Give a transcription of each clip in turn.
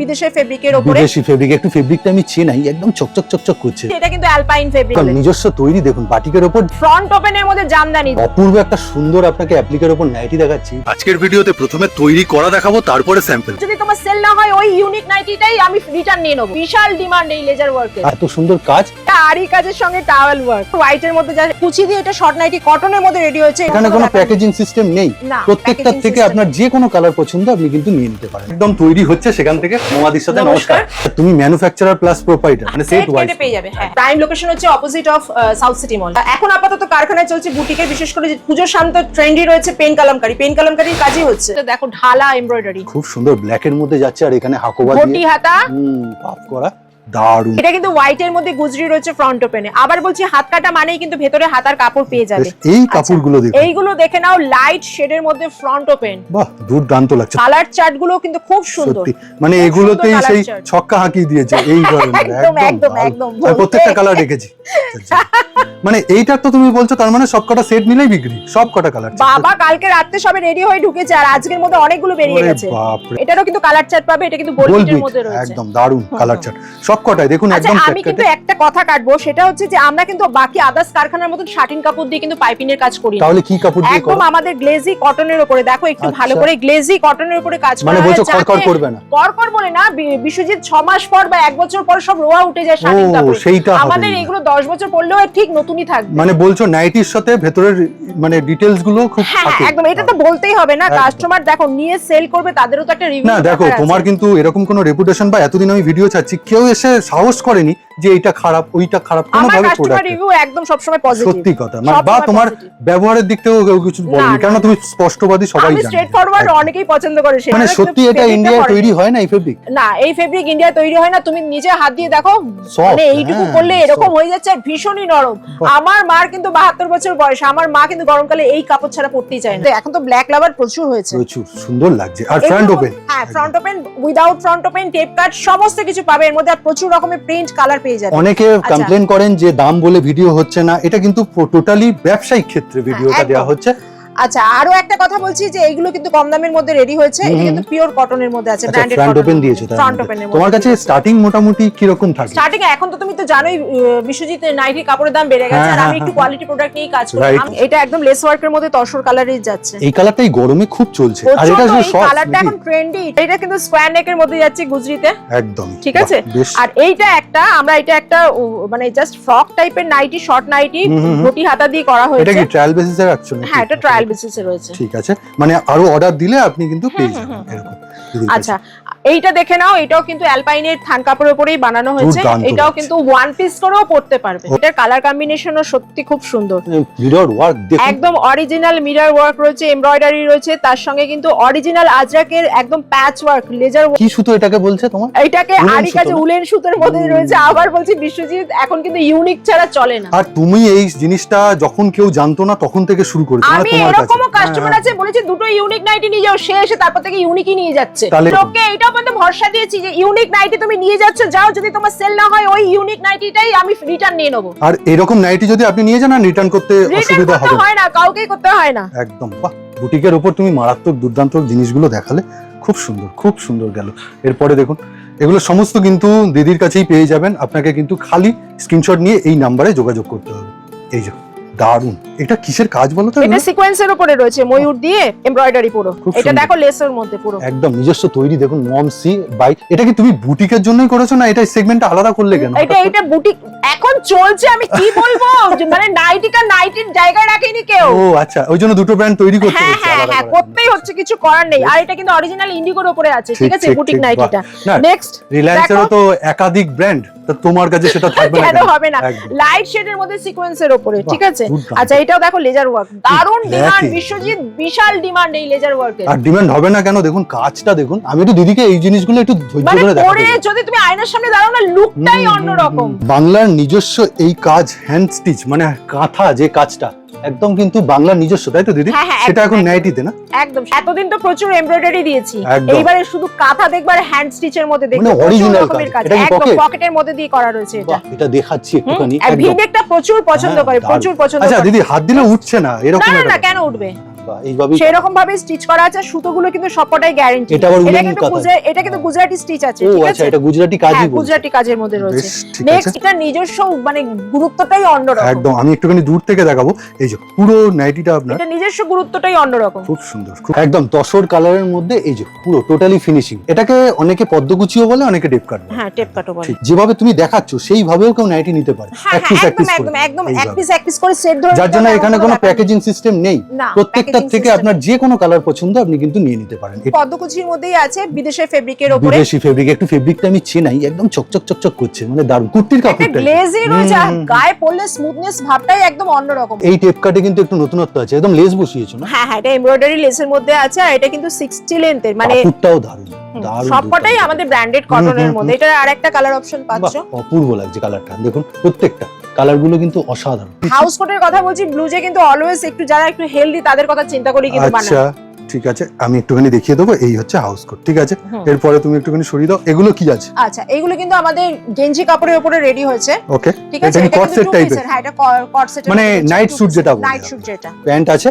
বিদেশি ফেব্রিকের উপরে, বিদেশি ফেব্রিক, একটু ফেব্রিকটা আমি চেনাই, একদম চকচক চকচক করছে। এটা কিন্তু অ্যালপাইন ফেব্রিক, নিজস্ব তৈরি। দেখুন বাটিকের উপর ফ্রন্ট ওপেনের মধ্যে জামদানি, অপূর্ব একটা সুন্দর আপনাকে অ্যাপ্লিকের উপর নাইটি দেখাচ্ছি। আজকের ভিডিওতে প্রথমে তৈরি করা দেখাবো, তারপরে স্যাম্পল। যদি তোমার সেল না হয় ওই ইউনিক নাইটিটাই আমি রিটার্ন নিয়ে নেব। বিশাল ডিমান্ড এই লেজার ওয়ার্কের, এত সুন্দর কাজ, আরি কাজের সঙ্গে টাওয়েল ওয়ার্ক, হোয়াইটের মধ্যে যা কুচি দিয়ে এটা শর্ট নাইটি কটনের মধ্যে রেডি হয়েছে। এখানে কোনো প্যাকেজিং সিস্টেম নেই, না, প্রত্যেকটা packaging থেকে system আপনার যে কোনো কালার পছন্দ আপনি কিন্তু নিয়ে নিতে পারেন। একদম তৈরি হচ্ছে সেখান থেকে। মোমাদির সাথে নমস্কার। তুমি ম্যানুফ্যাকচারার প্লাস প্রোপাইটার, মানে সেট ওয়াইজ পেয়ে যাবে। হ্যাঁ, প্রাইম লোকেশন হচ্ছে অপোজিট অফ সাউথ সিটি মল। এখন আপাতত কারখানায় চলছে বুটিকের, বিশেষ করে পুজোর সামনে ট্রেন্ডি রয়েছে পেন কালামকারী। পেন কালামকারীর কাজই হচ্ছে, দেখো ঢালা এমব্রয়ডারি, খুব সুন্দর ব্ল্যাক এর মধ্যে যাচ্ছে, আর এখানে হাকোবা ঘটি দিয়ে হাতা পাপ করা, দারুণ। এটা কিন্তু হোয়াইট এর মধ্যে গুজরি রয়েছে ফ্রন্ট ওপেনে। আবার বলছি হাত কাটা মানেই কিন্তু ভেতরে হাতার কাপড় পেয়ে যাবে। এই কাপড়গুলো দেখো, এইগুলো দেখে নাও, লাইট শেডের মধ্যে ফ্রন্ট ওপেন, বাহ দুর্দান্ত লাগছে। কালার চার্ট গুলো কিন্তু খুব সুন্দর, সত্যি মানে এগুলোতেই সেই ছক্কা হাঁকি দিয়েছে এই ধরনের। একদম একদম একদম প্রত্যেকটা কালার রেখেছি। মানে এইটা তো তুমি বলছো তার মানে সবকটা সেট নিলেই বিক্রি, সবকটা কালার। বাবা কালকে রাতে সবে রেডি হয়ে ঢুকেছে, আর আজকের মধ্যে অনেকগুলো বেরিয়ে গেছে। এটারও কিন্তু কালার চার্ট পাবে, এটা কিন্তু গোল্ডের মধ্যে রয়েছে, একদম দারুণ কালার চার্ট সবকটাই। দেখুন একদম আমি কিন্তু একটা কথা কাটবো, সেটা হচ্ছে যে আমরা কিন্তু বাকি আদার্স কারখানার মতন শাটিন কাপড় দিয়ে কিন্তু পাইপিং এর কাজ করি না। তাহলে কি কাপড় দিয়ে করো? একদম আমাদের গ্লেজি কটনের উপরে, দেখো একটু ভালো করে গ্লেজি কটনের উপরে কাজ করা। মানে বলছো করকর করবে না? করকর বলে না, বিশ্বজিৎ 6 মাস পর বা 1 বছর পর সব রোয়া উঠে যায় শাটিন কাপড়। আমাদের এগুলো 10 বছর পরলেও ঠিক নতুনই থাকবে। মানে বলছো নাইটির সাথে ভেতরের মানে ডিটেইলস গুলো খুব থাকে। একদম, এটা তো বলতেই হবে না, কাস্টমার দেখো নিয়ে সেল করবে, তাদেরও তো একটা রিভিউ। না দেখো, তোমার কিন্তু এরকম কোনো রেপুটেশন বা এতদিন আমি ভিডিও ছাড়ছি, কেউ এসে সাহস করেনি যে এইটা খারাপ ওইটা খারাপ, কোনো ভাবে কাস্টমার রিভিউ একদম সব সময় পজিটিভ। সত্যি কথা, মানে বা তোমার ব্যবহারের দিক থেকেও কেউ কিছু বলেনি, কারণ তুমি স্পষ্টবাদী, সবাই জানে। আমি স্ট্রেট ফরওয়ার্ড, অনেকেই পছন্দ করে সেটা। মানে সত্যি এটা ইন্ডিয়ায় তৈরি হয় না এই ফেব্রিক? না, এই ফেব্রিক ইন্ডিয়ায় তৈরি হয় না। তুমি নিজে হাত দিয়ে দেখো, মানে এইটুকু করলে এরকম হয়ে যাচ্ছে, আর ভীষণই নরম। আমার মার কিন্তু 72 বছর বয়স, আমার মা কিন্তু গরমকালে এই কাপড় ছাড়া পরতেই চায় না। এখন তো ব্ল্যাক লাভার প্রচুর হয়েছে, প্রচুর সুন্দর লাগছে। আর ফ্রন্ট ওপেন, হ্যাঁ front open, without front open, tape cut সমস্ত কিছু পাবে এর মধ্যে, আর প্রচুর রকমের প্রিন্ট কালার পেয়ে যাবে। অনেকে কমপ্লেন করেন যে দাম বলে ভিডিও হচ্ছে না, এটা কিন্তু টোটালি ব্যবসায়িক ক্ষেত্রে ভিডিওটা দেওয়া হচ্ছে। আচ্ছা, আরো একটা কথা বলছি যে এইগুলো কিন্তু কম দামের মধ্যে রেডি হয়েছে, এটা কিন্তু পিওর কটনের মধ্যে আছে, ব্র্যান্ডেড ফ্রন্ট ওপেন দিয়েছো। ফ্রন্ট ওপেনের মধ্যে তোমার কাছে স্টার্টিং মোটামুটি কি রকম থাকে? স্টার্টিং এখন তো তুমি তো জানোই বিশ্বজিৎ নাইটি কাপড়ের দাম বেড়ে গেছে, আর আমি একটু কোয়ালিটি প্রোডাক্ট নিয়ে কাজ করি। এটা একদম লেস ওয়ার্কের মধ্যে তসর কালারেই যাচ্ছে। এই কালারটাই গরমে খুব চলছে, আর এটা যে শর্ট কালারটা এখন ট্রেন্ডি। এটা কিন্তু স্কয়ার নেকের মধ্যে যাচ্ছে গুজরিতে, একদম ঠিক আছে। আর এইটা একটা, আমরা এটা একটা মানে জাস্ট ফ্রক টাইপের নাইটি, শর্ট নাইটি, ঘটি হাতা দিয়ে করা হয়েছে। এটা কি ট্রায়াল বেসিসে রাখছো? হ্যাঁ, এটা ট্রায়াল বেসিসে রয়েছে। ঠিক আছে, মানে আরো অর্ডার দিলে আপনি কিন্তু পেয়ে যাবেন এরকম। আচ্ছা, এইটা দেখে নাও, এটাও কিন্তু অ্যালপাইনের থান কাপড়ের উপরেই বানানো হয়েছে। এটাও কিন্তু ওয়ান পিস করেও পরতে পারবে। এটার কালার কম্বিনেশনও সত্যি খুব সুন্দর। মিরর ওয়ার্ক দেখুন, একদম অরিজিনাল মিরর ওয়ার্ক রয়েছে, এমব্রয়ডারি রয়েছে, তার সঙ্গে কিন্তু অরিজিনাল আজরাকের একদম প্যাচ ওয়ার্ক, লেজার। কি সুতো এটাকে বলছে তোমার? এটাকে আরি কাজে উলেন সুতোর মধ্যে রয়েছে। আবার বলছি বিশ্বজিৎ, এখন কিন্তু ইউনিক ছাড়া চলে না। আর তুমি এই জিনিসটা যখন কেউ জানতো না তখন থেকে শুরু করেছো, মানে তোমার কাছে এরকমও কাস্টমার আছে বলেছে দুটো ইউনিক নাইটি নিয়ে যাও, সে এসে তারপর থেকে ইউনিকই নিয়ে যাচ্ছে। লোকে এটাও পর্যন্ত ভরসা দিয়েছি যে ইউনিক নাইটি তুমি নিয়ে যাচ্ছ, যাও, যদি তোমার সেল না হয় ওই ইউনিক নাইটিটাই আমি রিটার্ন নিয়ে নেব। আর এরকম নাইটি যদি আপনি নিয়ে যান, রিটার্ন করতে অসুবিধা হবে না, হয় না, কাউকেই করতে হয় না। একদম। বাহ, বুটিকের উপর তুমি মারাত্মক দুর্দান্ত জিনিসগুলো দেখালে, খুব সুন্দর, খুব সুন্দর গেল। এরপরে দেখুন, এগুলো সমস্ত কিন্তু দিদির কাছেই পেয়ে যাবেন। আপনাকে কিন্তু খালি স্ক্রিনশট নিয়ে এই নাম্বারে যোগাযোগ করতে হবে। এই যে দারুন, এটা কিসের কাজ বলো তো? এটা সিকোয়েন্সের উপরে রয়েছে, ময়ূর দিয়ে এমব্রয়ডারি পুরো। এটা দেখো লেসের মধ্যে পুরো একদম নিজস্ব তৈরি। দেখুন মম সি বাই, এটা কি তুমি বুটিকের জন্যই করেছো না এটা সেগমেন্টটা আলাদা করলে কেন? এটা বুটিক এখন চলছে, আমি কি বলবো, মানে নাইটিটা নাইটির জায়গায় রাখেনি কেউ। ও আচ্ছা, ওই জন্য দুটো ব্র্যান্ড তৈরি করতে হচ্ছে। হ্যাঁ হ্যাঁ, করতেই হচ্ছে, কিছু করার নেই। আর এটা কিন্তু অরিজিনাল ইন্ডিগোর উপরে আছে, ঠিক আছে, বুটিক নাইটিটা। নেক্সট, রিলায়েন্সেরও তো একাধিক ব্র্যান্ড, তা তোমার কাছে সেটা থাকবে না কেন? হবে না, লাইট শেডের মধ্যে সিকোয়েন্সের উপরে, ঠিক আছে। আচ্ছা, এটাও দেখো লেজার ওয়ার্ক, দারুণ ডিমান্ড বিশ্বজিৎ, বিশাল ডিমান্ড এই লেজার ওয়ার্কের। আর ডিমান্ড হবে না কেন? দেখুন কাজটা দেখুন। আমি তো দিদিকে এই জিনিসগুলো একটু ধৈর্য ধরে দেখাবো, পরে যদি তুমি আয়নার সামনে দাঁড়াও না, লুকটাই অন্যরকম। বাংলার নিজস্ব এই কাজ, হ্যান্ড স্টিচ, মানে কাঁথা যে কাজটা একদম কিন্তু বাংলার নিজস্ব, তাই তো দিদি? সেটা এখন নাইটিতে না? একদম। এতদিন তো প্রচুর এমব্রয়ডারি দিয়েছি, এইবারে শুধু কাঁথা দেখবার হ্যান্ড স্টিচের মধ্যে দেখবে, মানে অরিজিনাল কাজ। এটা একদম পকেটের মধ্যে দিয়ে করা রয়েছে। এটা এটা দেখাচ্ছি একটুখানি। ভিনেকটা প্রচুর পছন্দ করে, প্রচুর পছন্দ করে। আচ্ছা দিদি, হাত দিলে উঠছে না এরকম? না না, কেন উঠবে? বাহ, এইভাবেই সেরকম ভাবে স্টিচ করা আছে, সুতোগুলো কিন্তু সবকটাই গ্যারান্টি। এটা আবার উলেন কিন্তু কাঁথা। এটা কিন্তু গুজরাটি স্টিচ আছে, ও ঠিক আচ্ছা, আছে? এটা গুজরাটি কাজই হ্যাঁ, বলছে। গুজরাটি কাজের মধ্যে রয়েছে। বেশ, ঠিক নেক্সট আছে। এটা নিজস্ব মানে গুরুত্বটাই অন্যরকম। একদম, আমি একটুখানি দূর থেকে দেখাবো। এই যে পুরো নাইটিটা আপনার এটা নিজস্ব গুরুত্বটাই অন্যরকম। খুব সুন্দর, একদম তসর কালারের মধ্যে। এই যে পুরো টোটালি ফিনিশিং। এটাকে অনেকে পদ্মকুচিও বলে, অনেকে টেপ কাট বলে। হ্যাঁ, টেপ কাটও বলে। ঠিক, যেভাবে তুমি দেখাচ্ছ সেইভাবেও কেউ নাইটি নিতে পারে, হ্যাঁ এক পিস হ্যাঁ, এক পিস একদম করে। একদম এক এইভাবে। পিস করে সেট ধরে যার জন্য নিতে হবে, এখানে এমন কোনো ব্যাপার নেই। প্যাকেজিং সিস্টেম নেই, না, প্রত্যেকটা packaging থেকে system আপনার যে কোনো কালার পছন্দ আপনি কিন্তু নিয়ে নিতে পারেন। পদ্মকুচির মধ্যেই আছে, বিদেশের ফেব্রিকের উপরে বিদেশি ফেব্রিক, একটু ফেব্রিকটা আমি চেনাই, একদম চকচক চকচক করছে, মানে দারুণ। কুর্তির একটা কাপড়টা গ্লেজি রয়েছে, আর গায়ে পরলে স্মুথনেস ভাবটাই একদম অন্যরকম। এই টেপ কাটে কিন্তু একটু নতুনত্ব আছে, একদম লেস বসিয়েছো না? হ্যাঁ হ্যাঁ, এটা এমব্রয়ডারি লেসের মধ্যে আছে, আর এটা কিন্তু 60 লেন্থের, মানে কাপড়টাও দারুণ দারুণ। সবকটাই আমাদের ব্র্যান্ডেড কটনের মধ্যে। এটা আরেকটা কালার অপশন পাচ্ছ। বাহ, অপূর্ব লাগছে কালারটা, দেখুন প্রত্যেকটা কালার গুলো কিন্তু অসাধারণ। হাউস কোটের কথা বলছি, ব্লুজে কিন্তু অলওয়েজ একটু যারা একটু হেলদি তাদের কথা চিন্তা করি কিন্তু আচ্ছা বানায়। ঠিক আছে, আমি একটুখানি দেখিয়ে দেবো। এই হচ্ছে হাউস কোট, ঠিক আছে? হুম। এরপরে তুমি একটুখানি সরিয়ে দাও। এগুলো কি আছে? আচ্ছা, এগুলো কিন্তু আমাদের গেঞ্জি কাপড়ের উপরে রেডি হয়েছে, ওকে, ঠিক এটা আছে? কি এটা কট কিন্তু সেট two টাইপের? piece-এর, হ্যাঁ এটা কট সেটের, মানে night suit যেটা বলে নাইট আমরা। শুট যেটা, প্যান্ট আছে,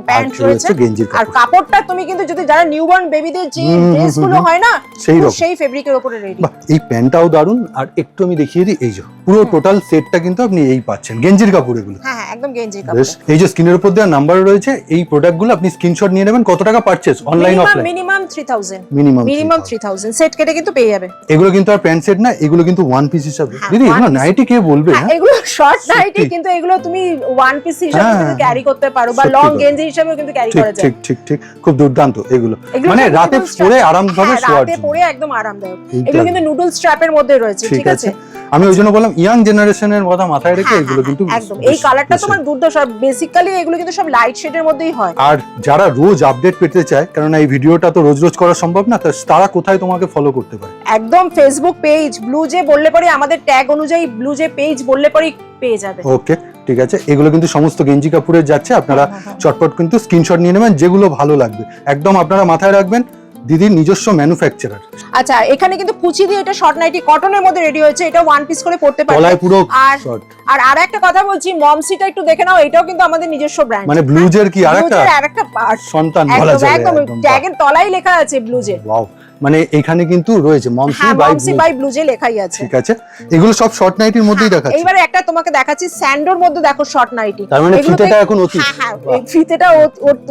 প্যান্ট আর রয়েছে, হচ্ছে গেঞ্জির আর কাপড়। কাপড়টা তুমি কিন্তু যদি যারা নিউবর্ন বেবিদের যে হুম, হুম, ড্রেস গুলো হুম, হয় না, সেই পুরো রকম। সেই ফেব্রিকের উপরে রেডি। বাহ, এই প্যান্টটাও দারুণ। আর একটু আমি দেখিয়ে দিই, এই যে পুরো টোটাল সেটটা কিন্তু আপনি এই পাচ্ছেন, গেঞ্জির কাপড় এগুলো। হ্যাঁ হ্যাঁ, একদম গেঞ্জি বেশ, কাপড়। এই যে স্ক্রিনের উপর দেওয়া নাম্বার রয়েছে, এই প্রোডাক্টগুলো আপনি স্ক্রিনশট নিয়ে নেবেন। কত টাকা purchase, online offline? Minimum 3000, minimum minimum 3000 set কেটে কিন্তু পেয়ে যাবে। এগুলো কিন্তু আর প্যান্ট সেট না, এগুলো কিন্তু ওয়ান পিস হিসাবে। হ্যাঁ, দিদি one এগুলো piece। নাইটি কে বলবে? হ্যাঁ, হ্যাঁ, এগুলো শর্ট সত্যি। নাইটি, কিন্তু এগুলো তুমি ওয়ান পিস হিসেবে হ্যাঁ, কিন্তু ক্যারি করতে পারো, বা সত্যি লং কথা। গেঞ্জি হিসেবেও কিন্তু ক্যারি ঠিক করা যায়। ঠিক ঠিক ঠিক, খুব দুর্দান্ত এগুলো। এগুলো মানে কিন্তু রাতে noodle পরে strap- আরামভাবে হ্যাঁ, শোয়ার রাতে জন্য। পরে একদম আরামদায়ক। এইটা এগুলো কিন্তু নুডল স্ট্র্যাপের মধ্যে রয়েছে, ঠিক আছে? আমি ওই জন্য বললাম ইয়াং জেনারেশনের কথা মাথায় রেখে হ্যাঁ, এগুলো হ্যাঁ, কিন্তু একদম। বেশ এই কালারটা বেশ। তোমার দুর্ধর্ষ, বেসিক্যালি এগুলো কিন্তু সব লাইট শেডের মধ্যেই হয়। আর যারা রোজ আপডেট পেতে চায়, কারণ এই ভিডিওটা তো রোজ রোজ করা সম্ভব না, তো তারা কোথায় তোমাকে ফলো করতে পারে? একদম ফেসবুক পেজ ব্লুজে বললে পরে, আমাদের ট্যাগ অনুযায়ী ব্লুজে পেজ বললে পরেই পেয়ে যাবে। ওকে ঠিক আছে, এগুলো কিন্তু সমস্ত গেঞ্জি কাপড়ের যাচ্ছে। আপনারা হ্যাঁ। চটপট কিন্তু স্ক্রিনশট নিয়ে নেবেন, যেগুলো ভালো লাগবে। একদম আপনারা মাথায় রাখবেন, দিদির নিজস্ব ম্যানুফ্যাকচারার। আচ্ছা, এখানে কিন্তু কুচি দিয়ে এটা শর্ট নাইটি কটনের মধ্যে রেডি হয়েছে, এটা ওয়ান পিস করে পড়তে পারবে। গলায় পুরো আর শর্ট। আর একটা কথা বলছি, মমসিটা একটু দেখে নাও, এটাও কিন্তু আমাদের নিজস্ব ব্র্যান্ড। মানে ব্লুজের কি আরেকটা আরেকটা পার্ট, সন্তান বলা একদম যায়। একদম ট্যাগের তলায় লেখা আছে ব্লুজে। ওয়াও, মানে এখানে কিন্তু রয়েছে মমসি হ্যাঁ, বাই মমসি ব্লু। বাই ব্লুজে লেখাই আছে। ঠিক আছে, এগুলো সব শর্ট নাইটির মধ্যেই দেখাচ্ছে। এইবারে একটা তোমাকে দেখাচ্ছি স্যান্ডোর মধ্যে, দেখো শর্ট নাইটি। তার মানে এগুলোতে- ফিতেটা এখন অতীত। হ্যাঁ হ্যাঁ, বাহ। এই ফিতেটা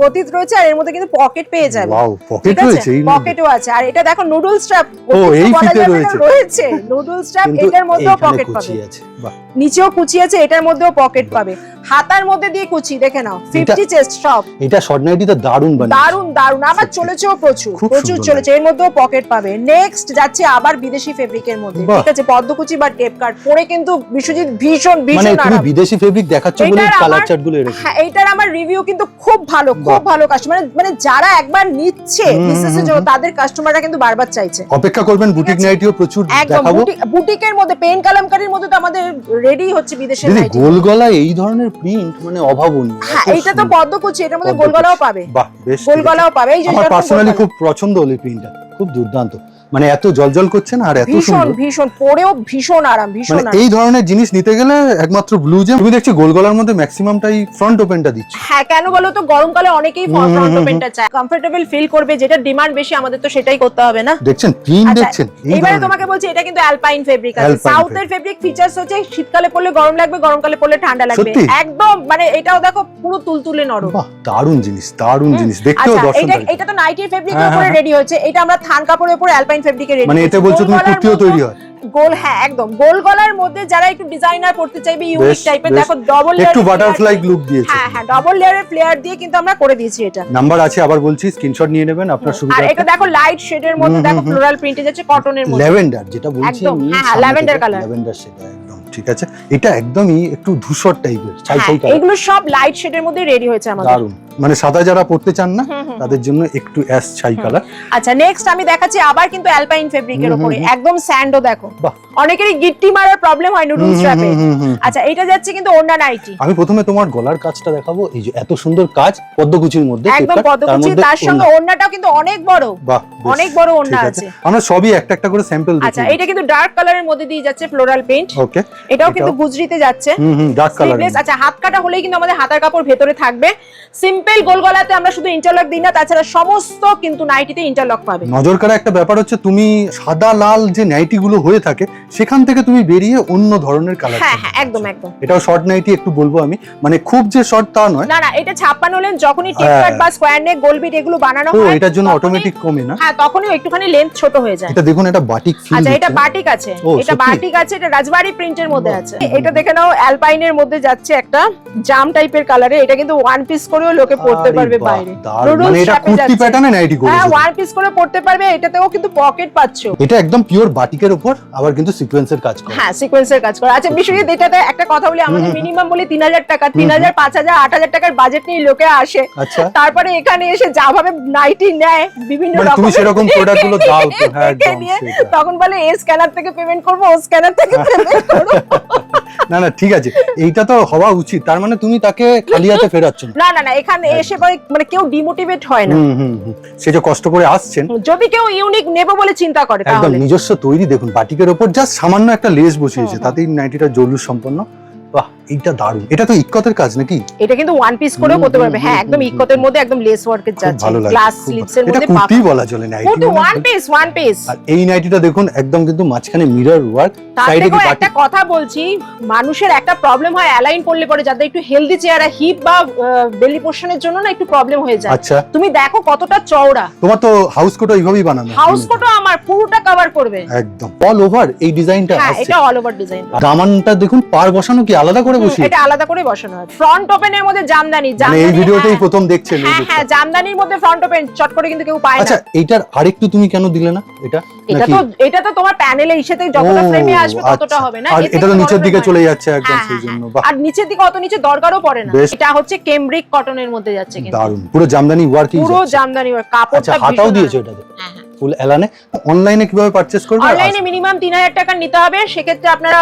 অতীত রয়েছে, আর এর মধ্যে কিন্তু পকেট পেয়ে যাবে। ওয়াও, পকেট ঠিক আছে, রয়েছে এই মধ্যে। পকেটও আছে। আর এটা দেখো নুডল স্ট্র্যাপ, ও, এই ফিতে রয়েছে নুডল স্ট্র্যাপ, কিন্তু এটার মধ্যেও এইখানে পকেট কুচি পাবে, আছে। বাহ, নিচেও কুচি আছে, এটার মধ্যেও পকেট পাবে, হাতার মধ্যে দিয়ে কুচি, দেখে নাও 50 চেস্ট সব। এটা শর্ট নাইটিতে দারুণ বানিয়েছে। দারুন দারুন, আবার সত্যি। চলেছেও প্রচুর খুব প্রচুর সুন্দর চলেছে, এর মধ্যেও পকেট পাবে। নেক্সট যাচ্ছে আবার বিদেশি ফেব্রিকের মধ্যে, বাহ। ঠিক আছে? পদ্মকুচি বা টেপ কাট পরে কিন্তু বিশ্বজিৎ ভীষণ মানে ভীষণ তুমি আরাম। বিদেশি ফেব্রিক দেখাচ্ছ বলে এইটার কালার আমার- চার্ট গুলো এরকম। হ্যাঁ, এইটার আমার রিভিউ কিন্তু খুব ভালো, খুব বাহ। ভালো কাস্টমার, মানে যারা একবার নিচ্ছে বিজনেসের জন্য, তাদের কাস্টমাররা কিন্তু বারবার চাইছে। অপেক্ষা করবেন, বুটিক নাইটিও প্রচুর একদম দেখাবো। বুটিকের মধ্যে, পেন কালামকারীর মধ্যে তো আমাদের রেডি হচ্ছে বিদেশের দিদি নাইটি। গোল গলায় এই ধরনের প্রিন্ট মানে অভাবনীয়। হ্যাঁ, এত এইটা তো সুন্দর। পদ্মকুচি, এটার মধ্যে পদ্মকুচি। গোলগলাও পাবে। বাহ, বেশ ঠিক আছে। গোলগলাও পাবে, এই যে আমার এটা তো পার্সোনালি গোলগলা। খুব পছন্দ হলো এই প্রিন্টটা, খুব দুর্দান্ত। মানে এত জলজল করছে না, আর এত ভীষণ সুন্দর। ভীষণ পরেও ভীষণ আরাম, ভীষণ মানে আরাম। এই ধরনের জিনিস নিতে গেলে একমাত্র ব্লু জে। তুমি দেখছি গোল গলার মধ্যে ম্যাক্সিমামটাই ফ্রন্ট ওপেনটা দিচ্ছ। হ্যাঁ, কেন বলো তো, গরমকালে অনেকেই ফ্রন্ট ওপেনটা চায়, কমফোর্টেবল ফিল করবে, যেটা ডিমান্ড বেশি, আমাদের তো সেটাই করতে হবে না? দেখছেন প্রিন্ট, আচ্ছা, দেখছেন এই এবারে ধরনের। তোমাকে বলছি, এটা কিন্তু অ্যালপাইন ফেব্রিক আছে। Alpine সাউথের ফেব্রিক ফিচারস হচ্ছে শীতকালে পরলে গরম লাগবে, গরমকালে পরলে ঠান্ডা লাগবে, সত্যি? একদম। মানে এটাও দেখো পুরো তুলতুলে নরম। বাহ, দারুণ জিনিস, দারুণ জিনিস, দেখতেও আচ্ছা, দর্শন। এটা তো নাইটির ফেব্রিকের হ্যাঁ, উপরে হ্যাঁ, রেডি হয়েছে, এটা আমরা থান কাপড়ের উপরে অ্যালপাইন ফেব্রিকের রেডি। মানে এটা বলছো তুমি কুর্তিও তৈরি হয়? গোল, হ্যাঁ একদম গোল গলার মধ্যে যারা একটু ডিজাইনার পড়তে চাইবে, ইউনিক বেশ, টাইপের, বেশ। দেখো ডবল একটু বাটারফ্লাই লুক দিয়েছে। হ্যাঁ হ্যাঁ, ডবল লেয়ারের ফ্লেয়ার দিয়ে কিন্তু আমরা করে দিয়েছি এটা। নাম্বার আছে, আবার বলছি স্ক্রিনশট নিয়ে নেবেন আপনার আর সুবিধা। এটা দেখো লাইট শেডের মধ্যে, দেখো ফ্লোরাল প্রিন্টে যাচ্ছে, কটনের মধ্যে। ল্যাভেন্ডার যেটা বলছি একদম, আমি, হ্যাঁ, সামনে lavender থেকে color। ল্যাভেন্ডার সেটা একদম ঠিক আছে। এটা একদমই একটু ধূসর টাইপের, ছাই হ্যাঁ, ছাই কালার, এগুলো সব লাইট শেডের মধ্যে রেডি হয়েছে আমাদের। দারুণ। মানে সাদা যারা পড়তে চান না, তাদের জন্য একটু অ্যাশ ছাই কালার। আচ্ছা, নেক্সট আমি দেখাচ্ছি আবার কিন্তু অ্যালপাইন ফেব্রিকের হুম, উপরে, হুম, একদম স্যান্ডো। দেখো বাহ। অনেকেরই গিট্টি মারার প্রবলেম হয় নুডল স্ট্র্যাপে। হুম। আচ্ছা, এটা যাচ্ছে কিন্তু ওড়না নাইটি, আমি প্রথমে তোমার গলার কাজটা দেখাবো। এই যে এত সুন্দর কাজ পদ্মকুচির মধ্যে, একদম টেপ কাট, পদ্মকুচি, মধ্যে তার সঙ্গে ওড়না। ওড়নাটাও কিন্তু অনেক বড়, বাহ, বেশ, অনেক বড় ওড়না ঠিক আছে। আমরা সবই একটা একটা করে স্যাম্পল আচ্ছা, দেখি। এটা কিন্তু ডার্ক কালারের মধ্যে দিয়ে যাচ্ছে ফ্লোরাল প্রিন্ট। ওকে, এটাও কিন্তু গুজরিতে যাচ্ছে, ডার্ক কালার। আচ্ছা হাত কাটা হলেই কিন্তু আমাদের হাতার কাপড় ভেতরে থাকবে। সিম্পল গোল গলাতে আমরা শুধু ইন্টারলক দিই না, তাছাড়া সমস্ত কিন্তু নাইটিতে ইন্টারলক পাবে। নজর কাড়া একটা ব্যাপার হচ্ছে, তুমি সাদা লাল যে নাইটি গুলো হয়ে থাকে সেখান থেকে তুমি বেরিয়ে অন্য ধরনের কালার। হ্যাঁ হ্যাঁ একদম একদম। এটাও শর্ট নাইটি, একটু বলবো আমি, মানে খুব যে শর্ট তা নয়। না না, এটা 56 লেন্থ, যখনই টেপ কাট বা স্কয়ার নেক গোল বিট এগুলো বানানো ও হয় এটার জন্য অটোমেটিক কমে না? হ্যাঁ, তখনই একটুখানি লেন্থ ছোট হয়ে যায়। এটা দেখুন, এটা বাটিক ফিল। আচ্ছা এটা বাটিক আছে, ও, এটা সত্যি? বাটিক আছে, এটা রাজবাড়ি প্রিন্টের মধ্যে আছে। এটা দেখে নাও, অ্যালপাইনের মধ্যে যাচ্ছে একটা জাম টাইপের কালারে। এটা কিন্তু ওয়ান পিস করেও লোকে পড়তে পারবে বাইরে। মানে এটা কুর্তি প্যাটার্নে নাইটি করেছে। হ্যাঁ, ওয়ান পিস করে পড়তে পারবে। এটাতেও কিন্তু পকেট পাচ্ছো। এটা একদম পিওর বাটিকের উপর, আবার কিন্তু সিকোয়েন্সের কাজ করে। হ্যাঁ, সিকোয়েন্সের কাজ করে। আচ্ছা বিশ্বজিৎ, এটাতে একটা কথা বলি, আমাদের মিনিমাম বলি 3000 টাকা, 3000, 5000, 8000 টাকার বাজেট নিয়ে লোকে আসে। আচ্ছা, তারপরে এখানে এসে যা ভাবে নাইটি নেয় বিভিন্ন মানে রকম, তুমি সেরকম প্রোডাক্ট গুলো দাও তো? হ্যাঁ দেখে একদম নিয়ে সেটা। তখন বলে এই স্ক্যানার থেকে পেমেন্ট করবো, ও স্ক্যানার থেকে পেমেন্ট করবো। না না ঠিক আছে, এইটা তো হওয়া উচিত। তার মানে তুমি তাকে খালি হাতে ফেরাচ্ছ না। না না না, এখানে এসে পরে মানে কেউ ডিমোটিভেট হয় না। সে যে কষ্ট করে আসছেন, যদি কেউ ইউনিক নেবে বলে চিন্তা করে একদম তাহলে। নিজস্ব তৈরি। দেখুন বাটিকের উপর জাস্ট সামান্য একটা লেস বসিয়েছে, তাতেই নাইটিটা জৌলুস সম্পন্ন। বাহ, এইটা দারুণ। এটা তো ইক্কতের কাজ নাকি? এটা কিন্তু ওয়ান পিস করেও করতে পারবে। হ্যাঁ একদম ইকতের মধ্যে একদম লেস ওয়ার্কের খুব যাচ্ছে, ভালো লাগে। গ্লাস স্লিভস এর এটা মধ্যে কুর্তি বলা চলে নাইটি। কিন্তু ওয়ান পিস, ওয়ান পিস। আর এই নাইটিটা দেখুন, একদম কিন্তু মাঝখানে মিরর ওয়ার্ক, তার সাইডে কি থেকেও একটা বাটিক। কথা বলছি, মানুষের একটা প্রবলেম হয় অ্যালাইন করলে পরে, যাদের একটু হেলদি চেহারা, হিপ বা বেলি পোর্শনের জন্য না একটু প্রবলেম হয়ে যায়। আচ্ছা, তুমি দেখো কতটা চওড়া। তোমার তো হাউস কোট এইভাবেই বানানো। হাউস কোটও আমার পুরোটা কভার করবে একদম অল ওভার এই ডিজাইনটা হ্যাঁ, আসছে। এটা অল ওভার ডিজাইন। দামানটা দেখুন, পার বসানো কি আলাদা করে বসিয়ে? এটা আলাদা করে বসানো হয়। ফ্রন্ট ওপেনের মধ্যে জামদানি, মানে এই জামদানি ভিডিওতেই হ্যাঁ। প্রথম দেখছেন এই হ্যাঁ লুকটা। হ্যাঁ, জামদানির মধ্যে ফ্রন্ট ওপেন চট করে কিন্তু কেউ পায় না। আচ্ছা, এইটার আরেকটু তুমি কেন দিলে না এটা? নাকি এটা তো তোমার প্যানেলে ইসেতে যতটা ও, ফ্রেমে আসবে ততটা আচ্ছা। হবে না। আর এর থেকে এটা তো নিচের বড় দিকে নয়। চলে যাচ্ছে একদম, হ্যাঁ, সেই হ্যাঁ, জন্য। হ্যাঁ। বাহ, আর নিচের দিকে অত নিচে দরকারও পড়ে না। বেশ। এটা হচ্ছে কেমব্রিক কটনের মধ্যে যাচ্ছে কিন্তু। দারুণ, পুরো জামদানি ওয়ার্কই পুরো জামদানি ওর আচ্ছা, কাপড়টা হাতাও ভীষণ দিয়েছো ভালো। এটাতে হ্যাঁ, হ্যাঁ। ফুল এলানে। অনলাইনে কিভাবে পারচেজ করবে? অনলাইনে মিনিমাম 3000 টাকা নিতে হবে। সেক্ষেত্রে আপনারা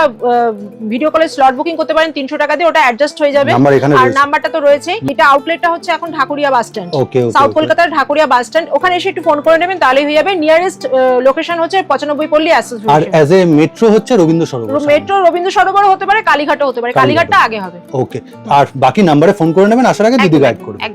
ভিডিও কলে স্লট বুকিং করতে পারেন 300 টাকা দিয়ে, ওটা অ্যাডজাস্ট হয়ে যাবে। নাম্বার এখানে আর রয়েছে। নাম্বারটা তো রয়েছে। এটা আউটলেটটা হচ্ছে এখন ঢাকুরিয়া বাস স্ট্যান্ড, ওকে ওকে। সাউথ কলকাতার ঢাকুরিয়া বাস স্ট্যান্ড। ওখানে এসে একটু ফোন করে নেবেন, তাহলেই হয়ে যাবে। নিয়ারেস্ট লোকেশন হচ্ছে 95 পল্লী আর অ্যাসোসিয়েশন। অ্যাজ এ মেট্রো হচ্ছে রবীন্দ্র সরোবর। মেট্রো রবীন্দ্র সরোবর হতে পারে, কালীঘাটও হতে পারে। কালীঘাটটা আগে হবে। ওকে, আর বাকি নাম্বারে ফোন করে নেবেন, আসার আগে দিদি একদম, গাইড করবে। একদম।